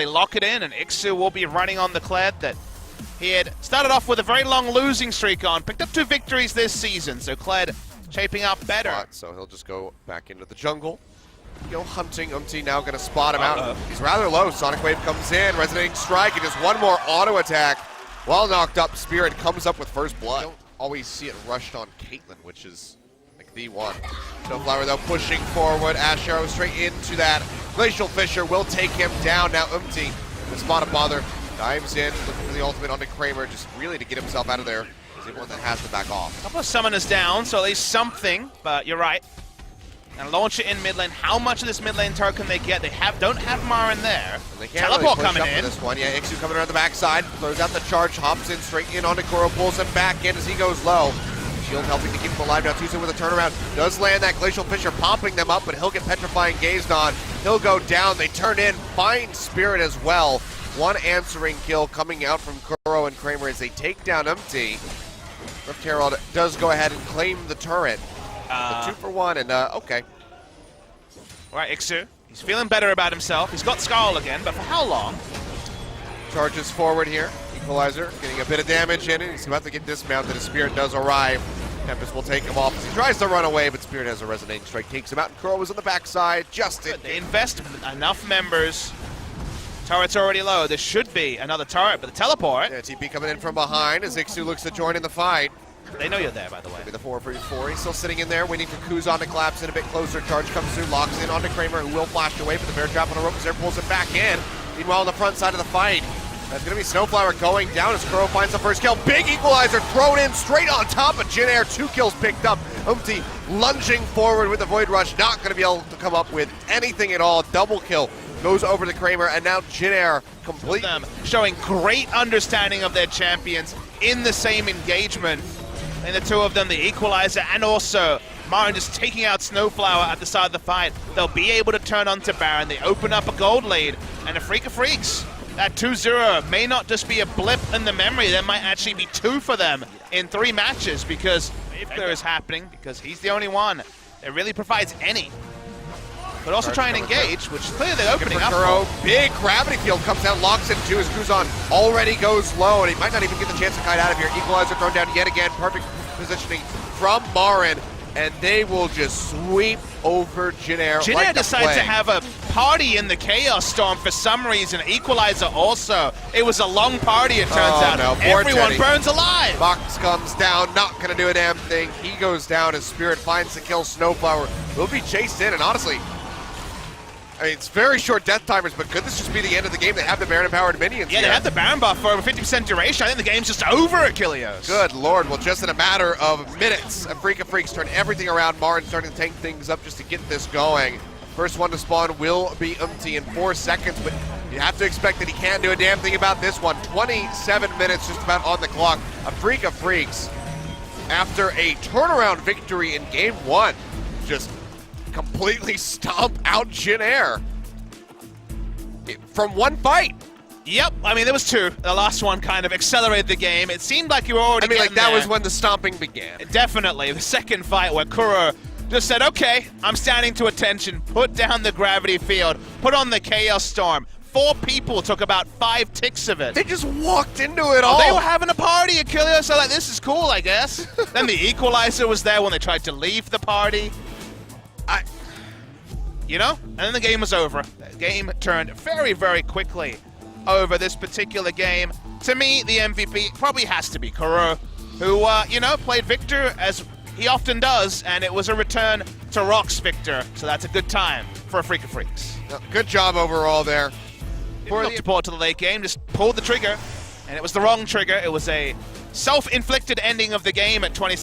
They lock it in, and Ixu will be running on the Kled that he had started off with a very long losing streak on. Picked up 2 victories this season, so Kled shaping up better. So he'll just go back into the jungle. Go hunting. Now going to spot him out. He's rather low. Sonic Wave comes in. Resonating Strike, and just one more auto attack. Well knocked up, Spirit comes up with first blood. Don't always see it rushed on Caitlyn, which is like the one. Snowflower though pushing forward. Ash Arrow straight into that. Glacial Fissure will take him down. Now the spot of Bother dives in, looking for the ultimate onto Kramer, just really to get himself out of there. He's the one that has to back off. A couple of summoners down, so at least something, but you're right. And launch it in mid lane. How much of this mid lane turret can they get? They don't have Maren there. They can't Teleport really push coming up in. For this one. Yeah, Ixu coming around the backside, throws out the charge, hops in straight in onto Kuro, pulls him back in as he goes low. Shield helping to keep him alive now. Tucson with a turnaround. Does land that Glacial Fissure, popping them up, but he'll get Petrifying Gazed on. He'll go down. They turn in, find Spirit as well. One answering kill coming out from Kuro and Kramer as they take down Rift Herald does go ahead and claim the turret. The 2 for 1, and okay. All right, Ixu. He's feeling better about himself. He's got Skull again, but for how long? Charges forward here. Equalizer getting a bit of damage in it. He's about to get dismounted as Spirit does arrive. Tempest will take him off as he tries to run away, but Spirit has a resonating strike, takes him out, and Kuro was on the backside. Justin. They invest enough members. Turret's already low. There should be another turret, but the teleport. Yeah, TP coming in from behind as Ixu looks to join in the fight. They know you're there, by the way. Maybe the 4-4. He's still sitting in there, waiting for Kuzan to collapse in a bit closer. Charge comes through, locks in onto Kramer, who will flash away, but the bear trap on the rope is there, pulls it back in. Meanwhile, on the front side of the fight, that's going to be Snowflower going down as Kuro finds the first kill. Big equalizer thrown in straight on top of Jin Air. 2 kills picked up. Lunging forward with the Void Rush, not going to be able to come up with anything at all. Double kill goes over to Kramer, and now Jin Air complete. Them showing great understanding of their champions in the same engagement. And the 2 of them, the equalizer and also Maren just taking out Snowflower at the start of the fight. They'll be able to turn onto Baron. They open up a gold lead, and Afreeca Freecs, that 2-0 may not just be a blip in the memory. There might actually be 2 for them in 3 matches because if there is happening, because he's the only one that really provides any. But also try and engage, which is clearly they're opening up. Kuro, big gravity field comes down, locks into as Kuzan already goes low, and he might not even get the chance to kite out of here. Equalizer thrown down yet again, perfect positioning from Maren, and they will just sweep over Jin Air. Jin Air decides to have a party in the Chaos Storm for some reason. Equalizer also. It was a long party, it turns out. No. Everyone burns alive. Box comes down, not going to do a damn thing. He goes down as Spirit finds the kill. Snowflower will be chased in, and honestly, I mean, it's very short death timers, but could this just be the end of the game? They have the Baron-empowered minions Yeah, here. they have the Baron buff for over 50% duration. I think the game's just over, Achilleos. Good lord. Well, just in a matter of minutes, Afreeca Freecs turn everything around. Maren starting to tank things up just to get this going. First one to spawn will be in 4 seconds, but you have to expect that he can't do a damn thing about this one. 27 minutes just about on the clock. Afreeca Freecs, after a turnaround victory in Game 1, just completely stomp out Jin Air from 1 fight. Yep, I mean, there was 2. The last one kind of accelerated the game. It seemed like you were already getting that there. was when the stomping began. Definitely. The second fight where Kuro just said, okay, I'm standing to attention, put down the gravity field, put on the Chaos Storm. 4 people took about 5 ticks of it. They just walked into it all. They were having a party, Achilleos, so like, this is cool, I guess. Then the equalizer was there when they tried to leave the party. You know? And then the game was over. The game turned very, very quickly over this particular game. To me, the MVP probably has to be Kuro, who, you know, played Victor as he often does, and it was a return to Rock's Victor, so that's a good time for Afreeca Freecs. Good job overall there. Didn't look to pull it to the late game, just pulled the trigger, and it was the wrong trigger. It was a self-inflicted ending of the game at 20